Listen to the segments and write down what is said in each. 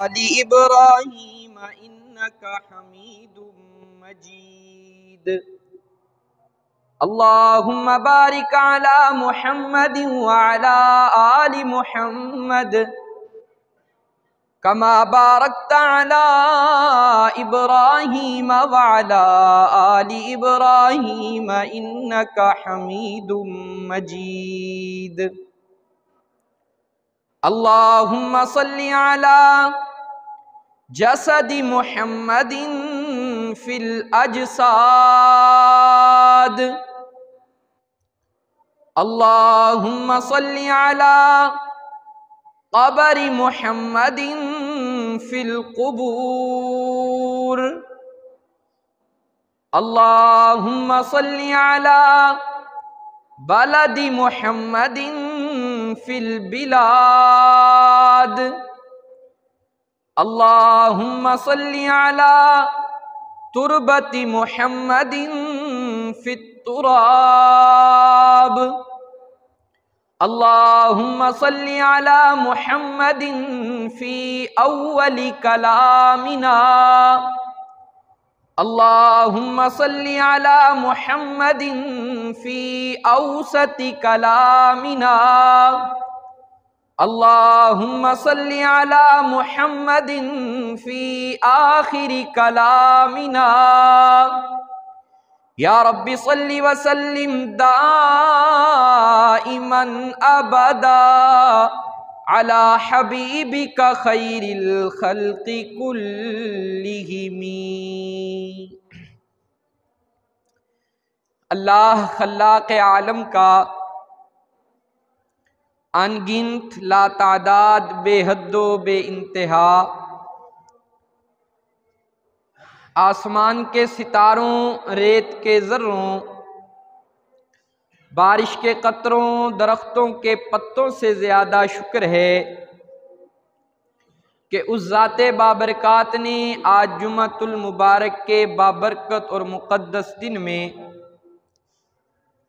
अली इब्राहीम इन्नका हमीदुम मजीद। अल्लाहुम्मा बारिक अला मुहम्मदिन व अला आलि मुहम्मद कमा बारकता अला इब्राहीम व अला आलि इब्राहीम इन्नका हमीदुम मजीद। अल्लाहुम्मा सल्लि अला जसदी मुहम्मदिन फिल अजसाद। अल्लाहुम्मा सल्लि अला क़ब्रि मुहम्मदिन फिल क़ुबूर। अल्लाहुम्मा सल्लि अला बलदि मुहम्मदिन फिल बिलाद। अल्लाहुम्मा सल्लि अला तुरबति मुहम्मदिन फित तुराब। अल्लाहुम्मा सल्लि अला मुहम्मदिन फी अव्वलि कलामिना। अल्लाहुम्मा सल्लि अला मुहम्मदिन फी औसति कलामिना। अल्लाहुम्मा सल्लि अला मुहम्मदिन फी आखिरी कलामिना। या रब्बी सल्लि व सल्लिम दाइमन अबदा अला हबीबिका खैरिल खल्क़ि कुल्लिहिमी। अल्लाह खल्लाक़ आलम का अनगिनत लातादाद बेहद्दो बेइंतहा आसमान के सितारों, रेत के ज़र्रों, बारिश के कतरों, दरख्तों के पत्तों से ज़्यादा शुक्र है कि उस ज़ाते बाबरकात ने आज जुम्मतुल मुबारक के बाबरकत और मुक़द्दस दिन में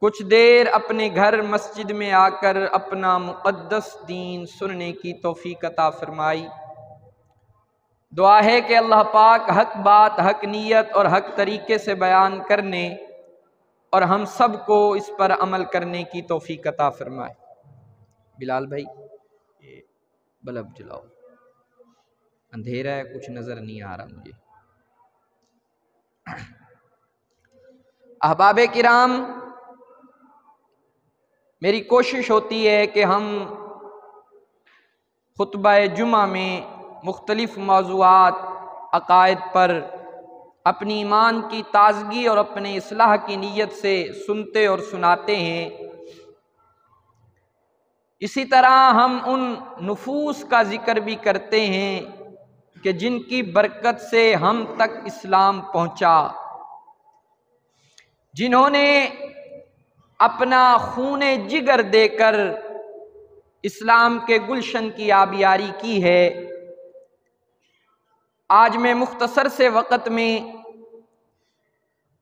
कुछ देर अपने घर मस्जिद में आकर अपना मुक़द्दस दीन सुनने की तौफ़ीक़ अता फ़रमाई। दुआ है कि अल्लाह पाक हक बात, हक नीयत और हक तरीके से बयान करने और हम सब को इस पर अमल करने की तौफ़ीक़ अता फ़रमाए। बिलाल भाई ये बल्ब जलाओ, अंधेरा है, कुछ नज़र नहीं आ रहा मुझे। अहबाबे किराम, मेरी कोशिश होती है कि हम खुतबा जुमा में मुख्तलिफ मौज़ूआत अक़ायद पर अपनी ईमान की ताज़गी और अपने इस्लाह की नीयत से सुनते और सुनाते हैं। इसी तरह हम उन नुफूस का ज़िक्र भी करते हैं कि जिनकी बरकत से हम तक इस्लाम पहुँचा, जिन्होंने अपना खूने जिगर देकर इस्लाम के गुलशन की आबियारी की है। आज मैं मुख्तसर से वक़्त में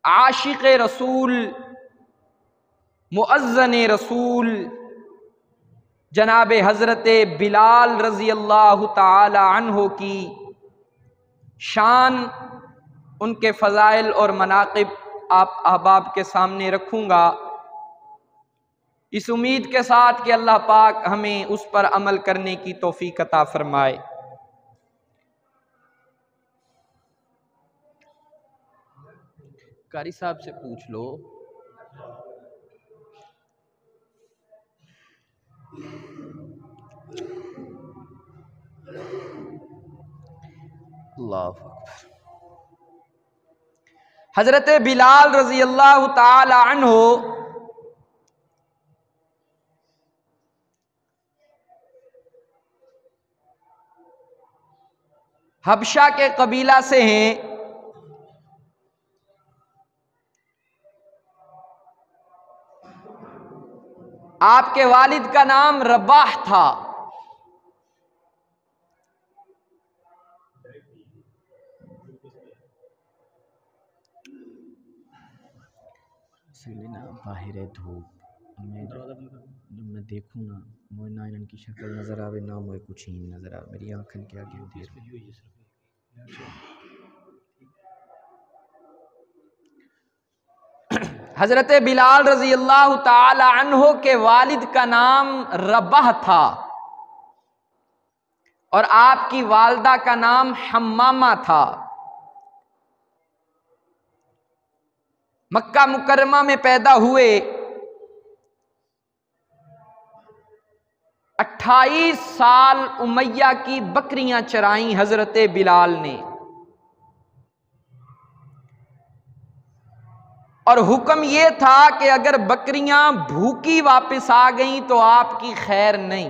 आशिक़ रसूल, मुअज़्ज़न रसूल जनाब हज़रत बिलाल रज़ी अल्लाह ताला अन्हो की शान, उनके फ़ज़ाइल और मनाक़िब आप अहबाब के सामने रखूँगा, इस उम्मीद के साथ कि अल्लाह पाक हमें उस पर अमल करने की तौफ़ीक़ अता फ़रमाए। कारी साहब से पूछ लो। अल्लाहु अकबर। हज़रत बिलाल रज़ी अल्लाह ताला अन्हो हबशा के कबीला से हैं। आपके वालिद का नाम रबाह था। बाहर है धूप, मैं देखूँ ना मुझे ना इनकी शक्ल नज़र आवे ना मुझे कुछ ही नज़र आवे, मेरी आँखन के आगे होती है। हज़रत बिलाल रज़ी अल्लाह ताला अन्हो के वालिद का नाम रबाह था और आपकी वालदा का नाम हम्मामा था। मक्का मुकर्रमा में पैदा हुए। 28 साल उमैया की बकरियां चराई हजरत बिलाल ने, और हुक्म यह था कि अगर बकरियां भूखी वापस आ गईं तो आपकी खैर नहीं।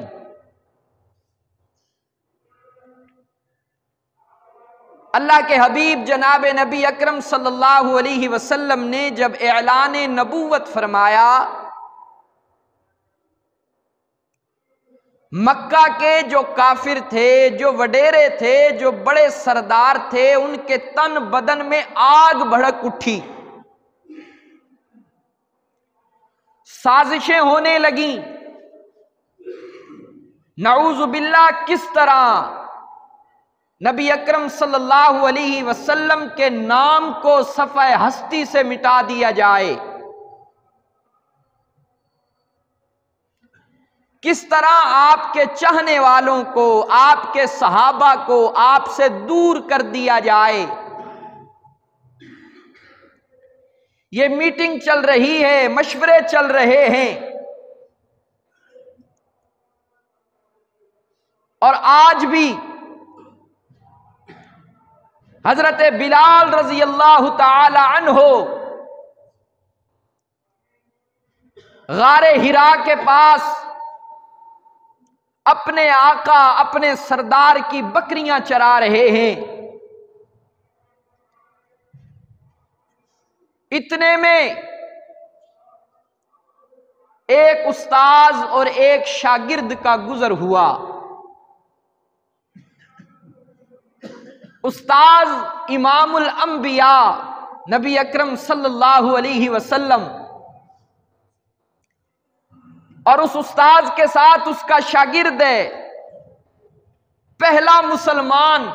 अल्लाह के हबीब जनाब नबी अकरम सल्लल्लाहु अलैहि वसल्लम ने जब ऐलान नबूवत फरमाया, मक्का के जो काफिर थे, जो वडेरे थे, जो बड़े सरदार थे, उनके तन बदन में आग भड़क उठी, साजिशें होने लगी। नऊज़ु बिल्लाह, किस तरह नबी अकरम सल्लल्लाहु अलैहि वसल्लम के नाम को सफ़े हस्ती से मिटा दिया जाए, किस तरह आपके चाहने वालों को, आपके सहाबा को आपसे दूर कर दिया जाए। ये मीटिंग चल रही है, मशवरे चल रहे हैं, और आज भी हजरत बिलाल रजी अल्लाह ताला अन्हो गारे हिरा के पास अपने आका, अपने सरदार की बकरियां चरा रहे हैं। इतने में एक उस्ताज और एक शागिर्द का गुजर हुआ। उस्ताज इमामुल अंबिया नबी अकरम सल्लल्लाहु अलैहि वसल्लम, और उस उस्ताज के साथ उसका शागिर्द है पहला मुसलमान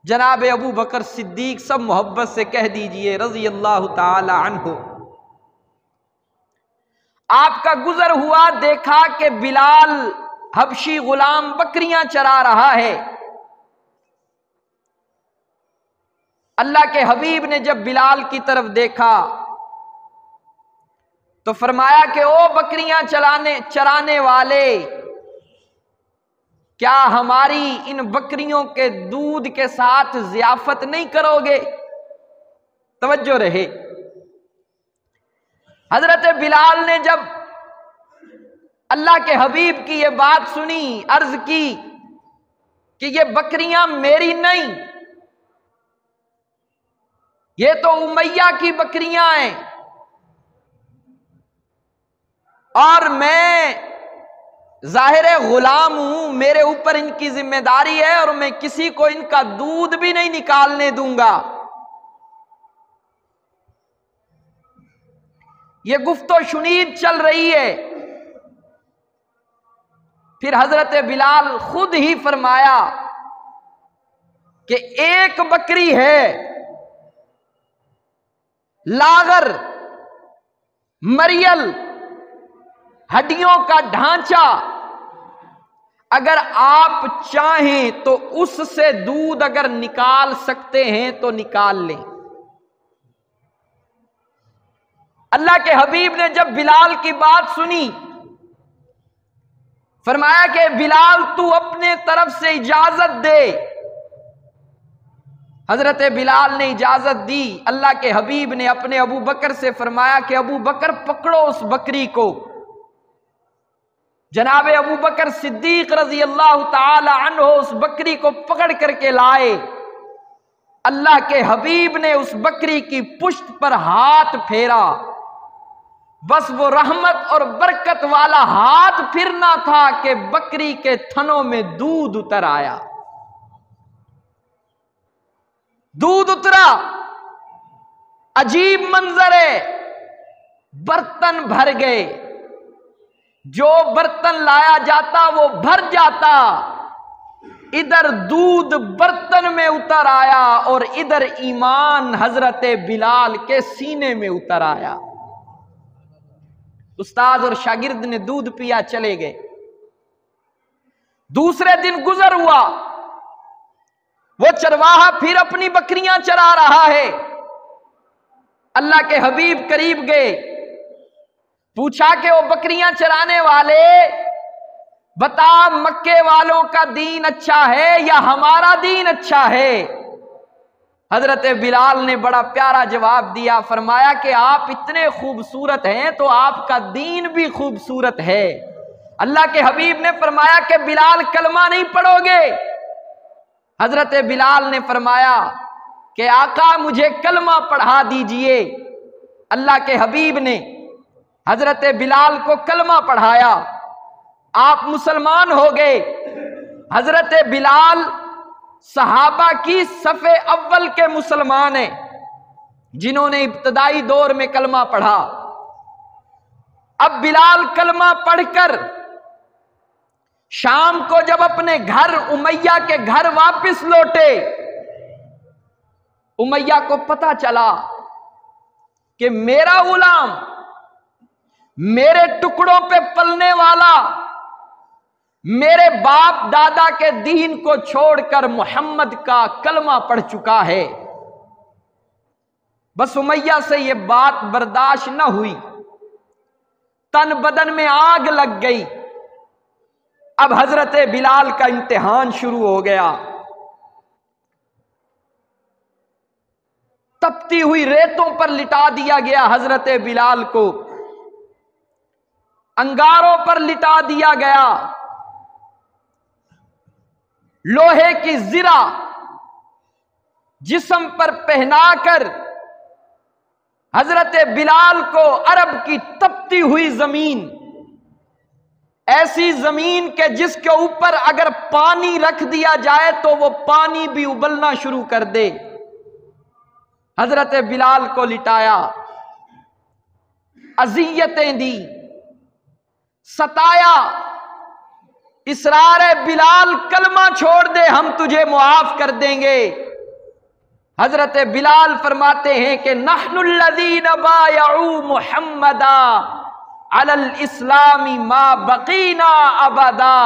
जनाब अबू बकर सिद्दीक, सब मोहब्बत से कह दीजिए रज़ी अल्लाह ताला अन्हु। आपका गुजर हुआ, देखा कि बिलाल हबशी गुलाम बकरियां चरा रहा है। अल्लाह के हबीब ने जब बिलाल की तरफ देखा तो फरमाया कि ओ बकरियां चराने वाले, क्या हमारी इन बकरियों के दूध के साथ ज़ियाफत नहीं करोगे? तवज्जो रहे। हजरत बिलाल ने जब अल्लाह के हबीब की यह बात सुनी, अर्ज की कि ये बकरियां मेरी नहीं, ये तो उमैया की बकरियां हैं, और मैं जाहिर गुलाम हूं, मेरे ऊपर इनकी जिम्मेदारी है, और मैं किसी को इनका दूध भी नहीं निकालने दूंगा। ये गुफ्तो शुनीद चल रही है। फिर हजरत बिलाल खुद ही फरमाया कि एक बकरी है, लागर, मरियल, हड्डियों का ढांचा, अगर आप चाहें तो उससे दूध अगर निकाल सकते हैं तो निकाल लें। अल्लाह के हबीब ने जब बिलाल की बात सुनी, फरमाया कि बिलाल तू अपने तरफ से इजाजत दे। हजरत बिलाल ने इजाजत दी। अल्लाह के हबीब ने अपने अबू बकर से फरमाया कि अबू बकर पकड़ो उस बकरी को। जनाब अबू बकर सिद्दीक रजी अल्लाह ताला अन्हो उस बकरी को पकड़ करके लाए। अल्लाह के हबीब ने उस बकरी की पुश्त पर हाथ फेरा, बस वो रहमत और बरकत वाला हाथ फिरना था कि बकरी के थनों में दूध उतर आया। दूध उतरा, अजीब मंजर है, बर्तन भर गए। जो बर्तन लाया जाता वो भर जाता, इधर दूध बर्तन में उतर आया और इधर ईमान हजरत बिलाल के सीने में उतर आया। उस्ताद और शागिर्द ने दूध पिया, चले गए। दूसरे दिन गुजर हुआ, वो चरवाहा फिर अपनी बकरियां चरा रहा है। अल्लाह के हबीब करीब गए, पूछा कि वो बकरियां चराने वाले, बता मक्के वालों का दीन अच्छा है या हमारा दीन अच्छा है? हजरत बिलाल ने बड़ा प्यारा जवाब दिया, फरमाया कि आप इतने खूबसूरत हैं तो आपका दीन भी खूबसूरत है। अल्लाह के हबीब ने फरमाया कि बिलाल कलमा नहीं पढ़ोगे? हजरत बिलाल ने फरमाया कि आका मुझे कलमा पढ़ा दीजिए। अल्लाह के हबीब ने हजरत बिलाल को कलमा पढ़ाया, आप मुसलमान हो गए। हजरत बिलाल सहाबा की सफ़े अव्वल के मुसलमान हैं, जिन्होंने इब्तदाई दौर में कलमा पढ़ा। अब बिलाल कलमा पढ़कर शाम को जब अपने घर उमैया के घर वापस लौटे, उमैया को पता चला कि मेरा गुलाम, मेरे टुकड़ों पे पलने वाला, मेरे बाप दादा के दीन को छोड़कर मोहम्मद का कलमा पढ़ चुका है। बस उमैया से यह बात बर्दाश्त न हुई, तन बदन में आग लग गई। अब हजरत बिलाल का इम्तिहान शुरू हो गया। तपती हुई रेतों पर लिटा दिया गया हजरत बिलाल को, अंगारों पर लिटा दिया गया। लोहे की जिरा जिस्म पर पहनाकर हजरत बिलाल को अरब की तपती हुई जमीन, ऐसी जमीन के जिसके ऊपर अगर पानी रख दिया जाए तो वो पानी भी उबलना शुरू कर दे, हजरत बिलाल को लिटाया, अजियतें दी, सताया। इसरार बिलाल कलमा छोड़ दे, हम तुझे मुआफ कर देंगे। हजरत बिलाल फरमाते हैं कि नहनुल्लज़ीना बायऊ मुहम्मदा अलल इस्लामी मा बकीना अबदा,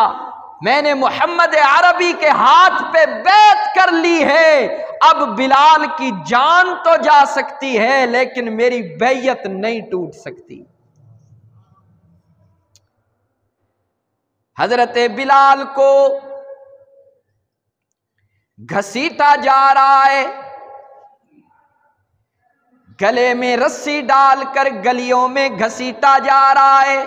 मैंने मोहम्मद अरबी के हाथ पे बैत कर ली है, अब बिलाल की जान तो जा सकती है लेकिन मेरी बैयत नहीं टूट सकती। हजरत बिलाल को घसीटा जा रहा है, गले में रस्सी डालकर गलियों में घसीटा जा रहा है।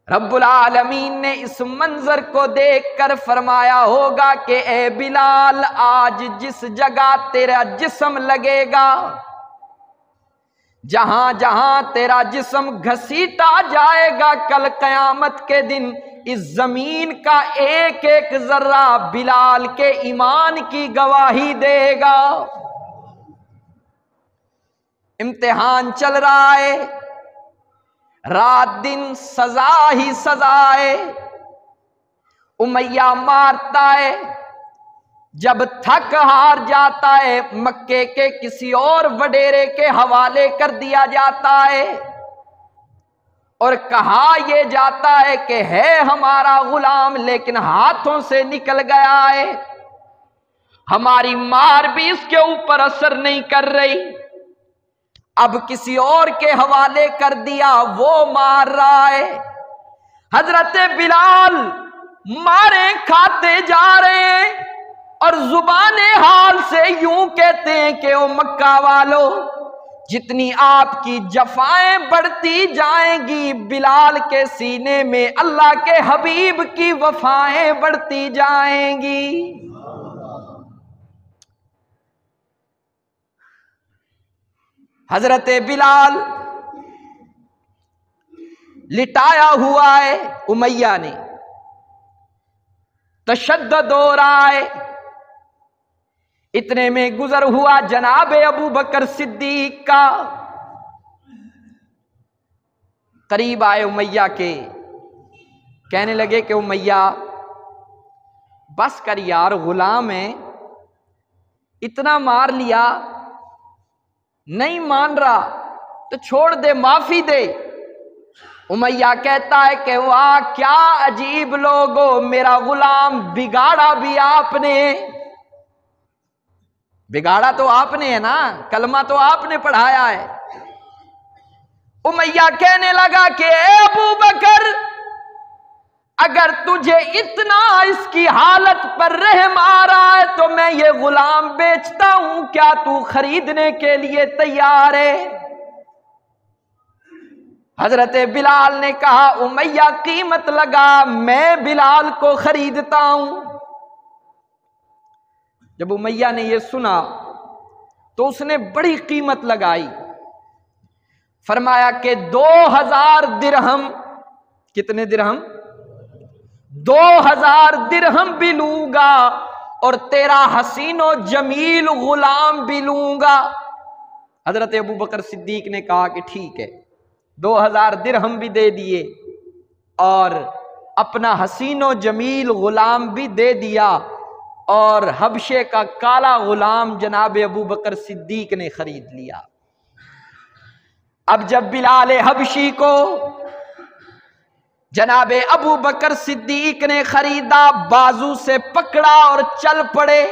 रब्बुल आलमीन ने इस मंजर को देखकर फरमाया होगा कि ए बिलाल, आज जिस जगह तेरा जिस्म लगेगा, जहां जहां तेरा जिस्म घसीटा जाएगा, कल कयामत के दिन इस जमीन का एक एक जर्रा बिलाल के ईमान की गवाही देगा। इम्तिहान चल रहा है, रात दिन सजा ही सजा है। उमैया मारता है, जब थक हार जाता है मक्के के किसी और वडेरे के हवाले कर दिया जाता है और कहा यह जाता है कि है हमारा गुलाम लेकिन हाथों से निकल गया है, हमारी मार भी इसके ऊपर असर नहीं कर रही, अब किसी और के हवाले कर दिया, वो मार रहा है। हजरत बिलाल मारे खाते जा रहे हैं और जुबाने हाल से यूं कहते हैं कि ओ मक्का वालों, जितनी आपकी जफाएं बढ़ती जाएंगी, बिलाल के सीने में अल्लाह के हबीब की वफाएं बढ़ती जाएंगी। हजरत बिलाल लिटाया हुआ है, उमैया ने तशद्दुद हो रहा है। इतने में गुजर हुआ जनाब अबू बकर सिद्दीक का, करीब आए उमैया के, कहने लगे कि उमैया बस कर यार, गुलाम है, इतना मार लिया, नहीं मान रहा तो छोड़ दे, माफी दे। उमैया कहता है कि वाह क्या अजीब लोग हो, मेरा गुलाम बिगाड़ा भी आपने। बिगाड़ा तो आपने है ना, कलमा तो आपने पढ़ाया है। उमैया कहने लगा कि अबू बकर, अगर तुझे इतना इसकी हालत पर रहम आ रहा है तो मैं ये गुलाम बेचता हूं, क्या तू खरीदने के लिए तैयार है? हजरत बिलाल ने कहा उमैया कीमत लगा, मैं बिलाल को खरीदता हूं। जब उमैया ने यह सुना तो उसने बड़ी कीमत लगाई, फरमाया कि 2000 दिरहम, कितने दिरहम? 2000 दिरहम भी लूंगा और तेरा हसीनो जमील गुलाम भी लूंगा। हजरत अबू बकर सिद्दीक ने कहा कि ठीक है, 2000 दिरहम भी दे दिए और अपना हसीनो जमील गुलाम भी दे दिया, और हबशे का काला गुलाम जनाब अबू बकर सिद्दीक ने खरीद लिया। अब जब बिलाल हबशी को जनाब अबू बकर सिद्दीक ने खरीदा, बाजू से पकड़ा और चल पड़े।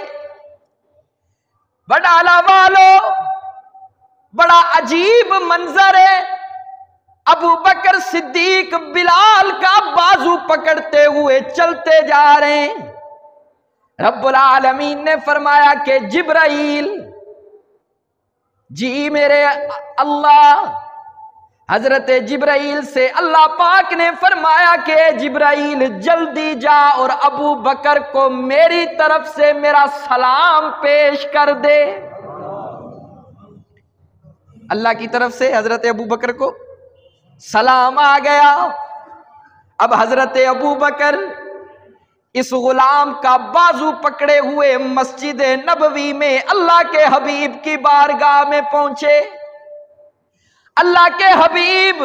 बडाला वालों, बड़ा अजीब मंजर है। अबू बकर सिद्दीक बिलाल का बाजू पकड़ते हुए चलते जा रहे हैं। रब्बुल आलमीन ने फरमाया कि जिब्राइल, जी मेरे अल्लाह, हजरत जिब्राइल से अल्लाह पाक ने फरमाया कि जिब्राइल जल्दी जा और अबू बकर को मेरी तरफ से मेरा सलाम पेश कर दे। अल्लाह की तरफ से हजरत अबू बकर को सलाम आ गया। अब हजरत अबू बकर इस गुलाम का बाजू पकड़े हुए मस्जिद नबवी में अल्लाह के हबीब की बारगाह में पहुंचे। अल्लाह के हबीब,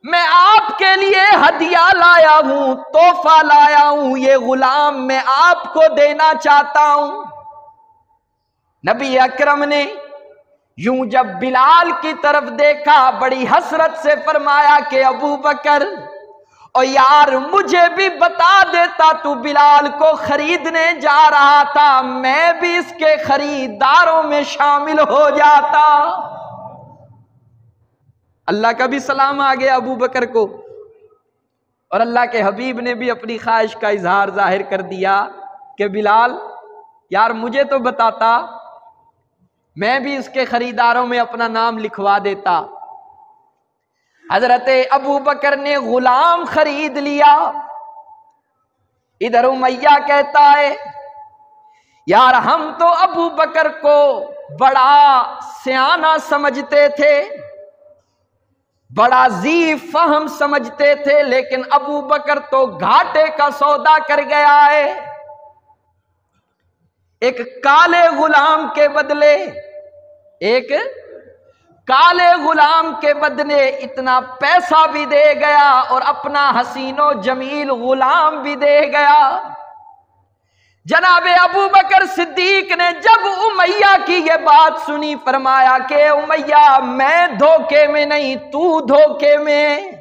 मैं आपके लिए हदिया लाया हूं, तोहफा लाया हूं, ये गुलाम मैं आपको देना चाहता हूं। नबी अकरम ने यूं जब बिलाल की तरफ देखा, बड़ी हसरत से फरमाया कि अबू बकर, और यार मुझे भी बता देता, तू बिलाल को खरीदने जा रहा था, मैं भी इसके खरीदारों में शामिल हो जाता। अल्लाह का भी सलाम आ गया अबू बकर को, और अल्लाह के हबीब ने भी अपनी ख्वाहिश का इजहार जाहिर कर दिया कि बिलाल यार मुझे तो बताता, मैं भी इसके खरीदारों में अपना नाम लिखवा देता। हजरत अबू बकर ने गुलाम खरीद लिया। इधर उमैया कहता है यार हम तो अबू बकर को बड़ा सियाना समझते थे, बड़ा जी फहम समझते थे, लेकिन अबू बकर तो घाटे का सौदा कर गया है। एक काले गुलाम के बदले, एक काले गुलाम के बदले इतना पैसा भी दे गया और अपना हसीनो जमील गुलाम भी दे गया। जनाबे अबू बकर सिद्दीक ने जब उमैया की ये बात सुनी, फरमाया कि उमैया मैं धोखे में नहीं, तू धोखे में।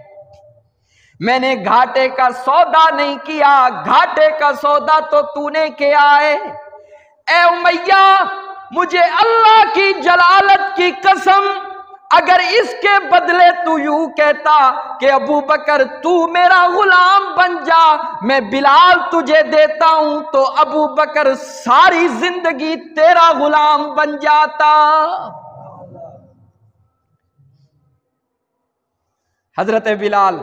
मैंने घाटे का सौदा नहीं किया, घाटे का सौदा तो तूने किया है। ए उमैया, मुझे अल्लाह की जलालत की कसम, अगर इसके बदले तू यूं कहता कि अबू बकर तू मेरा गुलाम बन जा, मैं बिलाल तुझे देता हूं, तो अबू बकर सारी जिंदगी तेरा गुलाम बन जाता। हजरत बिलाल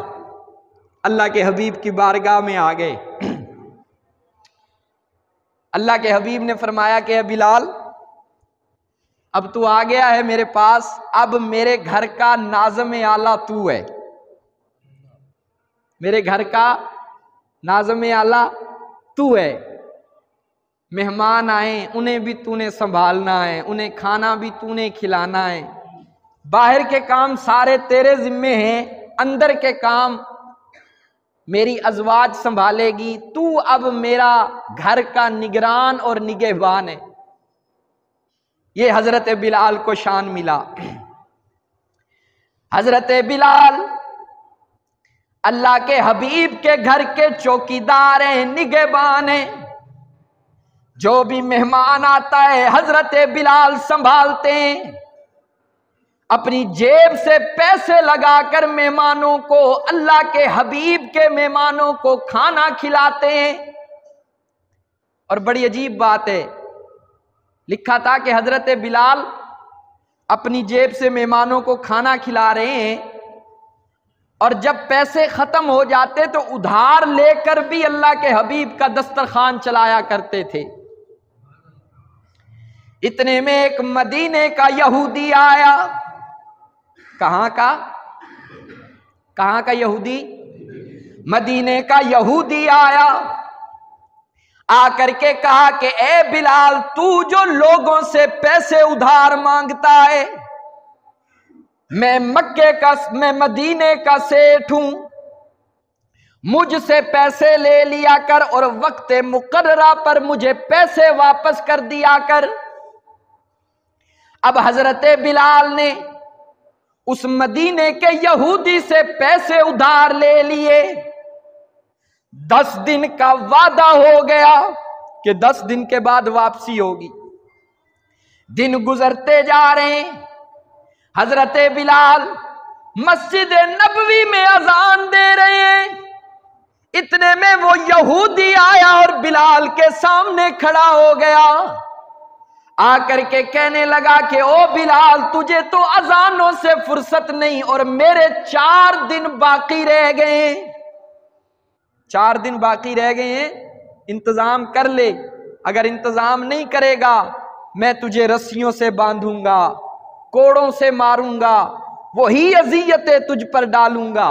अल्लाह के हबीब की बारगाह में आ गए। अल्लाह के हबीब ने फरमाया कि बिलाल अब तू आ गया है मेरे पास, अब मेरे घर का नाज़िम आला तू है, मेरे घर का नाज़िम आला तू है। मेहमान आए उन्हें भी तूने संभालना है, उन्हें खाना भी तूने खिलाना है, बाहर के काम सारे तेरे जिम्मे हैं, अंदर के काम मेरी अज़वाज संभालेगी, तू अब मेरा घर का निगरान और निगहबान है। ये हजरत बिलाल को शान मिला। हजरत बिलाल अल्लाह के हबीब के घर के चौकीदार हैं, निगहबान हैं। जो भी मेहमान आता है हजरत बिलाल संभालते हैं। अपनी जेब से पैसे लगाकर मेहमानों को, अल्लाह के हबीब के मेहमानों को खाना खिलाते हैं। और बड़ी अजीब बात है, लिखा था कि हजरत बिलाल अपनी जेब से मेहमानों को खाना खिला रहे हैं और जब पैसे खत्म हो जाते तो उधार लेकर भी अल्लाह के हबीब का दस्तरखान चलाया करते थे। इतने में एक मदीने का यहूदी आया। कहां का यहूदी? मदीने का यहूदी आया। आकर के कहा कि ए बिलाल, तू जो लोगों से पैसे उधार मांगता है, मैं मदीने का सेठ हूं, मुझसे पैसे ले लिया कर और वक्त मुकर्ररा पर मुझे पैसे वापस कर दिया कर। अब हजरत बिलाल ने उस मदीने के यहूदी से पैसे उधार ले लिए। 10 दिन का वादा हो गया कि 10 दिन के बाद वापसी होगी। दिन गुजरते जा रहे हैं। हजरत बिलाल मस्जिद नबवी में अजान दे रहे हैं। इतने में वो यहूदी आया और बिलाल के सामने खड़ा हो गया। आकर के कहने लगा कि ओ बिलाल, तुझे तो अजानों से फुर्सत नहीं और मेरे 4 दिन बाकी रह गए। 4 दिन बाकी रह गए हैं, इंतजाम कर ले। अगर इंतजाम नहीं करेगा मैं तुझे रस्सियों से बांधूंगा, कोड़ों से मारूंगा, वही अजियतें तुझ पर डालूंगा।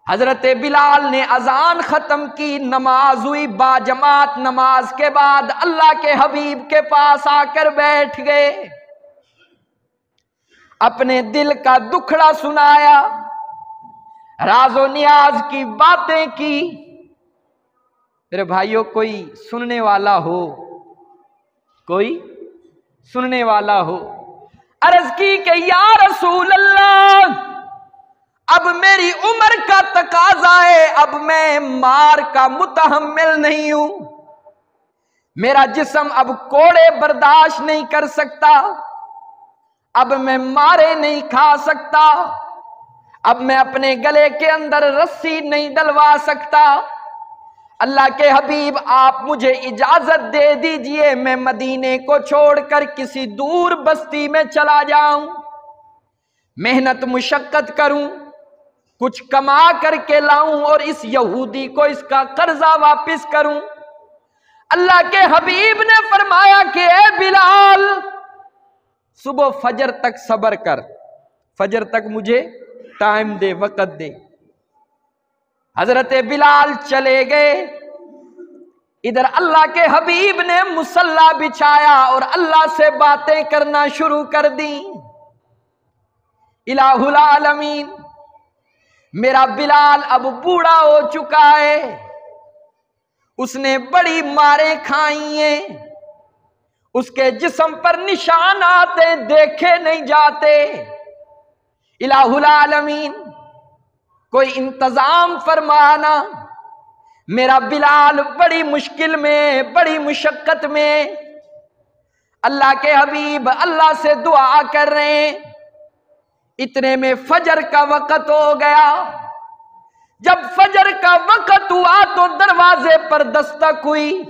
हजरत बिलाल ने अजान खत्म की, नमाज हुई बाजमात। नमाज के बाद अल्लाह के हबीब के पास आकर बैठ गए, अपने दिल का दुखड़ा सुनाया, राजो नियाज की बातें की। मेरे भाइयों, कोई सुनने वाला हो, कोई सुनने वाला हो। अर्ज की कि या रसूल अल्लाह, अब मेरी उम्र का तकाजा है, अब मैं मार का मुतहम्मिल नहीं हूं। मेरा जिस्म अब कोड़े बर्दाश्त नहीं कर सकता, अब मैं मारे नहीं खा सकता, अब मैं अपने गले के अंदर रस्सी नहीं डलवा सकता। अल्लाह के हबीब, आप मुझे इजाजत दे दीजिए, मैं मदीने को छोड़कर किसी दूर बस्ती में चला जाऊं, मेहनत मुशक्कत करूं, कुछ कमा करके लाऊं और इस यहूदी को इसका कर्जा वापस करूं। अल्लाह के हबीब ने फरमाया कि ए बिलाल, सुबह फजर तक सब्र कर, फजर तक मुझे टाइम दे, वक्त दे। हजरत बिलाल चले गए। इधर अल्लाह के हबीब ने मुसल्ला बिछाया और अल्लाह से बातें करना शुरू कर दी। इलाहुल आलमीन, मेरा बिलाल अब बूढ़ा हो चुका है, उसने बड़ी मारें खाई हैं, उसके जिस्म पर निशान आते देखे नहीं जाते। इलाहुल आलमीन, कोई इंतजाम फरमाना, मेरा बिलाल बड़ी मुश्किल में, बड़ी मुशक्कत में। अल्लाह के हबीब अल्लाह से दुआ कर रहे हैं। इतने में फजर का वक़्त हो गया। जब फजर का वक़्त हुआ तो दरवाजे पर दस्तक हुई।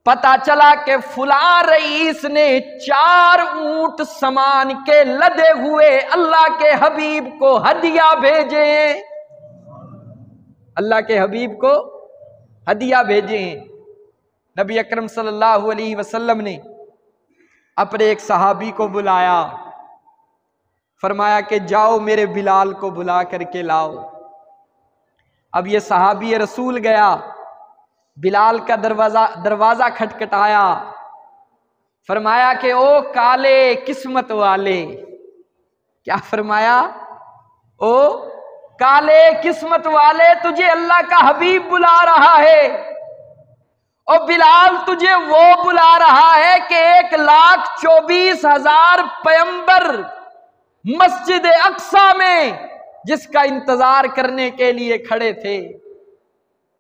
पता चला कि फुला रईस ने 4 ऊंट सामान के लदे हुए अल्लाह के हबीब को हदिया भेजे। अल्लाह के हबीब को हदिया भेजे। नबी अकरम सल्लल्लाहु अलैहि वसल्लम ने अपने एक सहाबी को बुलाया, फरमाया कि जाओ मेरे बिलाल को बुला करके लाओ। अब ये सहाबी रसूल गया, बिलाल का दरवाजा खटखटाया, फरमाया कि ओ काले किस्मत वाले। क्या फरमाया? ओ काले किस्मत वाले, तुझे अल्लाह का हबीब बुला रहा है। और बिलाल, तुझे वो बुला रहा है कि 1,24,000 पैगंबर मस्जिद अक्सा में जिसका इंतजार करने के लिए खड़े थे।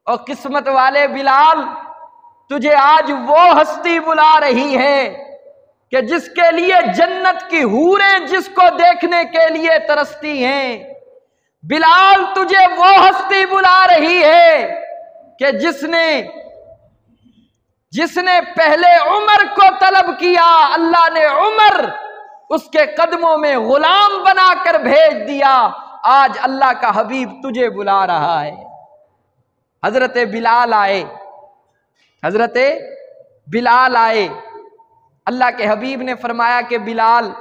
और किस्मत वाले बिलाल, तुझे आज वो हस्ती बुला रही है कि जिसके लिए जन्नत की हूरें जिसको देखने के लिए तरसती हैं। बिलाल, तुझे वो हस्ती बुला रही है कि जिसने पहले उमर को तलब किया, अल्लाह ने उमर उसके कदमों में गुलाम बनाकर भेज दिया। आज अल्लाह का हबीब तुझे बुला रहा है। हजरत बिलाल आए, हजरत बिलाल आए। अल्लाह के हबीब ने फरमाया कि बिलाल,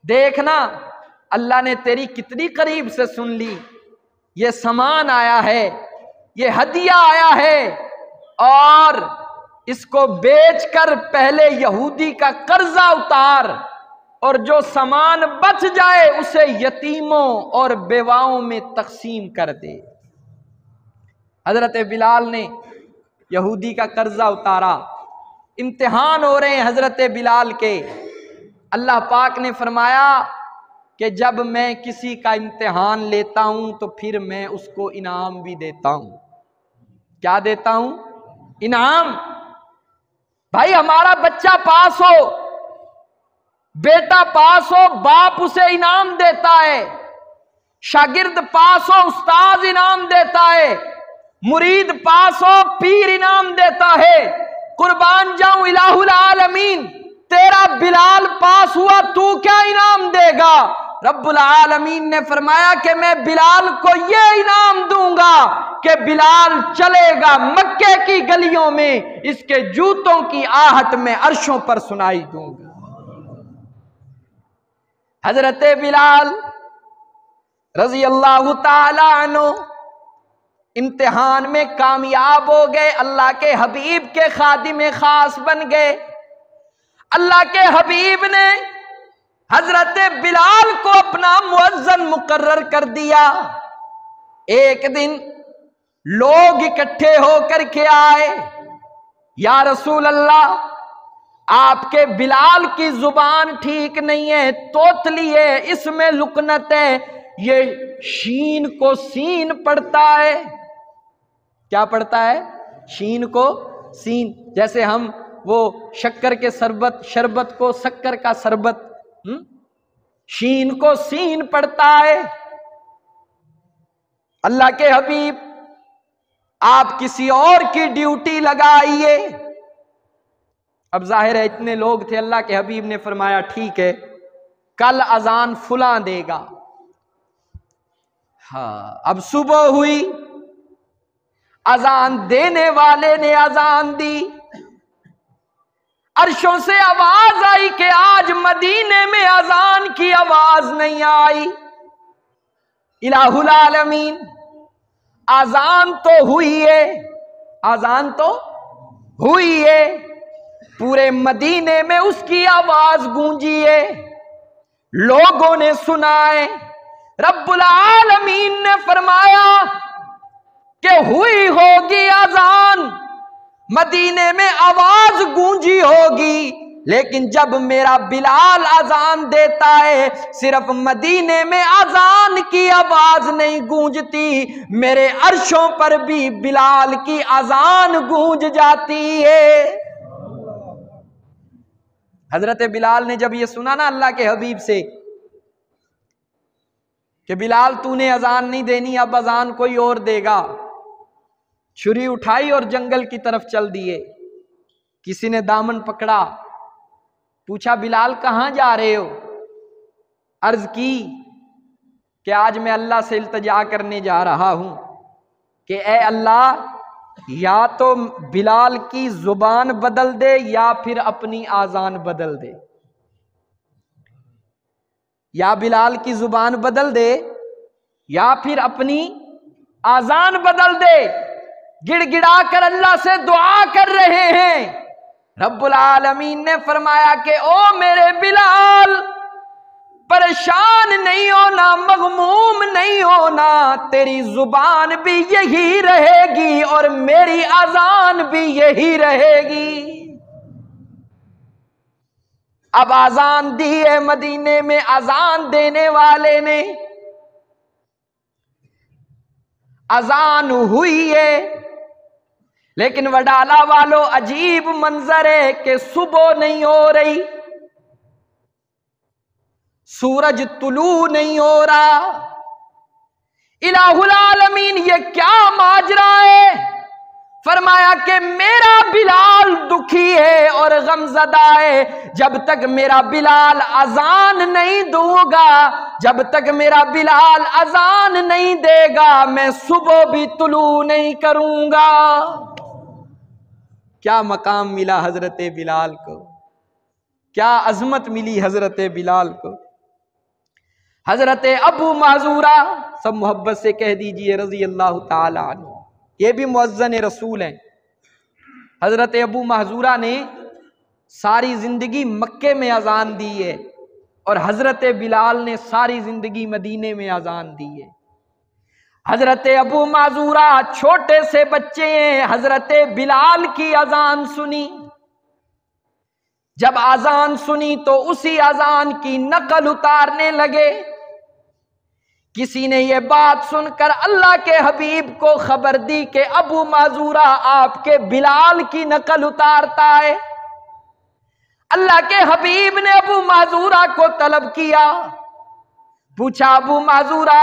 देखना अल्लाह ने तेरी कितनी करीब से सुन ली। ये सामान आया है, ये हदिया आया है, और इसको बेचकर पहले यहूदी का कर्जा उतार, और जो सामान बच जाए उसे यतीमों और बेवाओं में तकसीम कर दे। हजरत बिलाल ने यहूदी का कर्जा उतारा। इम्तिहान हो रहे हैं हजरत बिलाल के। अल्लाह पाक ने फरमाया कि जब मैं किसी का इम्तिहान लेता हूं तो फिर मैं उसको इनाम भी देता हूं। क्या देता हूं? इनाम। भाई, हमारा बच्चा पास हो, बेटा पास हो, बाप उसे इनाम देता है। शागिर्द पास हो, उस्ताद इनाम देता है। मुरीद पास हो, पीर इनाम देता है। कुर्बान जाऊं इलाहुल आलमीन, तेरा बिलाल पास हुआ, तू क्या इनाम देगा? रब्बुल आलमीन ने फरमाया कि मैं बिलाल को ये इनाम दूंगा कि बिलाल चलेगा मक्के की गलियों में, इसके जूतों की आहट में अर्शों पर सुनाई दूंगा। हजरत बिलाल रजी अल्लाह ताला अन्हु इम्तिहान में कामयाब हो गए, अल्लाह के हबीब के खादिम खास बन गए। अल्लाह के हबीब ने हजरत बिलाल को अपना मुअज्जन मुकर्रर कर दिया। एक दिन लोग इकट्ठे होकर के आए, या रसूल अल्लाह, आपके बिलाल की जुबान ठीक नहीं है, तोतली है, इसमें लुकनत है, ये शीन को सीन पढ़ता है। क्या पढ़ता है? शीन को सीन। जैसे हम वो शक्कर के शरबत को शक्कर का शरबत, शीन को सीन पढ़ता है। अल्लाह के हबीब, आप किसी और की ड्यूटी लगाइए। अब जाहिर है इतने लोग थे। अल्लाह के हबीब ने फरमाया ठीक है, कल अजान फुला देगा। हाँ, अब सुबह हुई, अजान देने वाले ने अजान दी। अर्शों से आवाज आई कि आज मदीने में अजान की आवाज नहीं आई। इलाहुल आलमीन, अजान तो हुई है, अजान तो हुई है, पूरे मदीने में उसकी आवाज गूंजी है, लोगों ने सुना है। रब्बुल आलमीन ने फरमाया कि हुई होगी अजान, मदीने में आवाज गूंजी होगी, लेकिन जब मेरा बिलाल अजान देता है, सिर्फ मदीने में अजान की आवाज नहीं गूंजती, मेरे अर्शों पर भी बिलाल की अजान गूंज जाती है। हजरत बिलाल ने जब ये सुना ना अल्लाह के हबीब से कि बिलाल तूने अजान नहीं देनी, अब अजान कोई और देगा, छुरी उठाई और जंगल की तरफ चल दिए। किसी ने दामन पकड़ा, पूछा बिलाल कहां जा रहे हो? अर्ज की कि आज मैं अल्लाह से इल्तिजा करने जा रहा हूं कि ए अल्लाह, या तो बिलाल की जुबान बदल दे या फिर अपनी आजान बदल दे। या बिलाल की जुबान बदल दे या फिर अपनी आजान बदल दे। गिड़गिड़ा कर अल्लाह से दुआ कर रहे हैं। रब्बुल आलमीन ने फरमाया कि ओ मेरे बिलाल, परेशान नहीं होना, मगमूम नहीं होना, तेरी जुबान भी यही रहेगी और मेरी अजान भी यही रहेगी। अब अजान दी है मदीने में, अजान देने वाले ने, अजान हुई है, लेकिन वडाला वालों अजीब मंजर है कि सुबह नहीं हो रही, सूरज तुलू नहीं हो रहा। इलाहुल आलमीन ये क्या माजरा है? फरमाया कि मेरा बिलाल दुखी है और गमज़दा है। जब तक मेरा बिलाल अजान नहीं दूंगा, जब तक मेरा बिलाल अजान नहीं देगा, मैं सुबह भी तुलू नहीं करूंगा। क्या मकाम मिला हजरत बिलाल को, क्या अजमत मिली हजरत बिलाल को। हजरत अबू महजूरा, सब मोहब्बत से कह दीजिए रजी अल्लाह ताला अन्हु, ये भी मुअज्जन रसूल हैं। हजरत अबू महजूरा ने सारी जिंदगी मक्के में अजान दी है और हजरत बिलाल ने सारी जिंदगी मदीने में अजान दी है। हजरत अबू महजूरा छोटे से बच्चे हैं, हजरत बिलाल की अजान सुनी। जब अजान सुनी तो उसी अजान की नकल उतारने लगे। किसी ने यह बात सुनकर अल्लाह के हबीब को खबर दी कि अबू महजूरा आपके बिलाल की नकल उतारता है। अल्लाह के हबीब ने अबू महजूरा को तलब किया, पूछा अबू महजूरा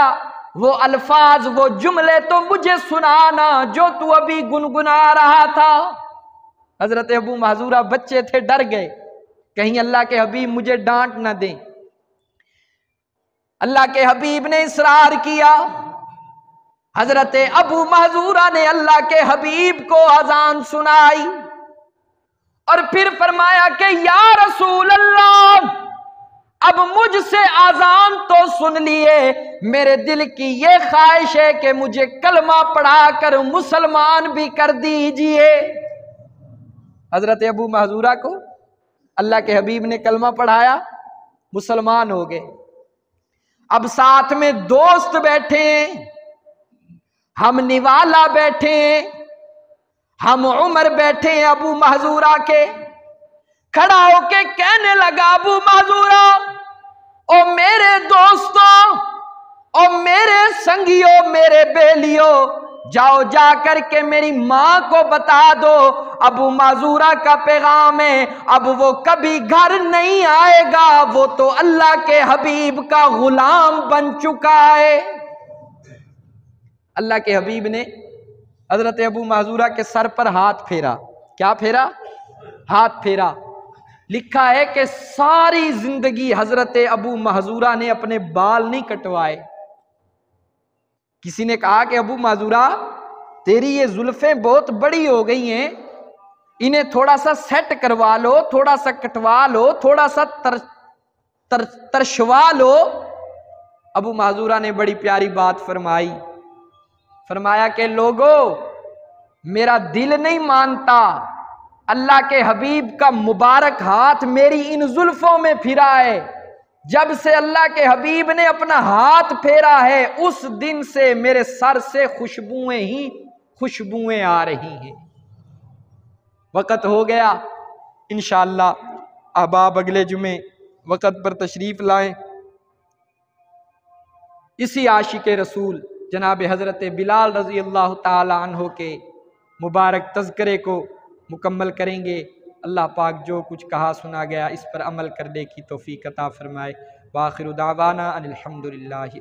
वो अल्फाज, वो जुमले तो मुझे सुनाना जो तू अभी गुनगुना रहा था। हजरत अबू महजूरा बच्चे थे, डर गए, कहीं अल्लाह के हबीब मुझे डांट ना दें। अल्लाह के हबीब ने इसरार किया। हजरत अबू महजूरा ने अल्लाह के हबीब को अजान सुनाई और फिर फरमाया कि या रसूल अल्लाह, अब मुझसे अजान तो सुन लिए, मेरे दिल की ये ख्वाहिश है कि मुझे कलमा पढ़ाकर मुसलमान भी कर दीजिए। हजरत अबू महजूरा को अल्लाह के हबीब ने कलमा पढ़ाया, मुसलमान हो गए। अब साथ में दोस्त बैठे हैं, हम निवाला बैठे हैं, हम उमर बैठे हैं अबू महजूरा के। खड़ा होके कहने लगा अबू महजूरा, ओ मेरे दोस्तों, ओ मेरे संगियों, मेरे बेलियों, जाओ जाकर के मेरी मां को बता दो अबू महजूरा का पैगाम है, अब वो कभी घर नहीं आएगा, वो तो अल्लाह के हबीब का गुलाम बन चुका है। अल्लाह के हबीब ने हजरत अबू महजूरा के सर पर हाथ फेरा। क्या फेरा? हाथ फेरा। लिखा है कि सारी जिंदगी हजरत अबू महजूरा ने अपने बाल नहीं कटवाए। किसी ने कहा कि अबू महजूरा तेरी ये जुल्फें बहुत बड़ी हो गई हैं, इन्हें थोड़ा सा सेट करवा लो, थोड़ा सा कटवा लो, थोड़ा सा तरशवा लो। अबू महजूरा ने बड़ी प्यारी बात फरमाई, फरमाया कि लोगों, मेरा दिल नहीं मानता, अल्लाह के हबीब का मुबारक हाथ मेरी इन जुल्फों में फिरा है। जब से अल्लाह के हबीब ने अपना हाथ फेरा है, उस दिन से मेरे सर से खुशबुएं ही खुशबुएं आ रही हैं। वक़्त हो गया, इंशाअल्लाह अहबाब अगले जुमे वक़्त पर तशरीफ़ लाएं। इसी आशिक रसूल जनाब हज़रत बिलाल रज़ी अल्लाह ताला अन्हो के मुबारक तज़किरे को मुकम्मल करेंगे। अल्लाह पाक जो कुछ कहा सुना गया इस पर अमल करने की तौफ़ीक़ अता फ़रमाए। वाखिरु दावाना अनिल हम्दुलिल्लाह।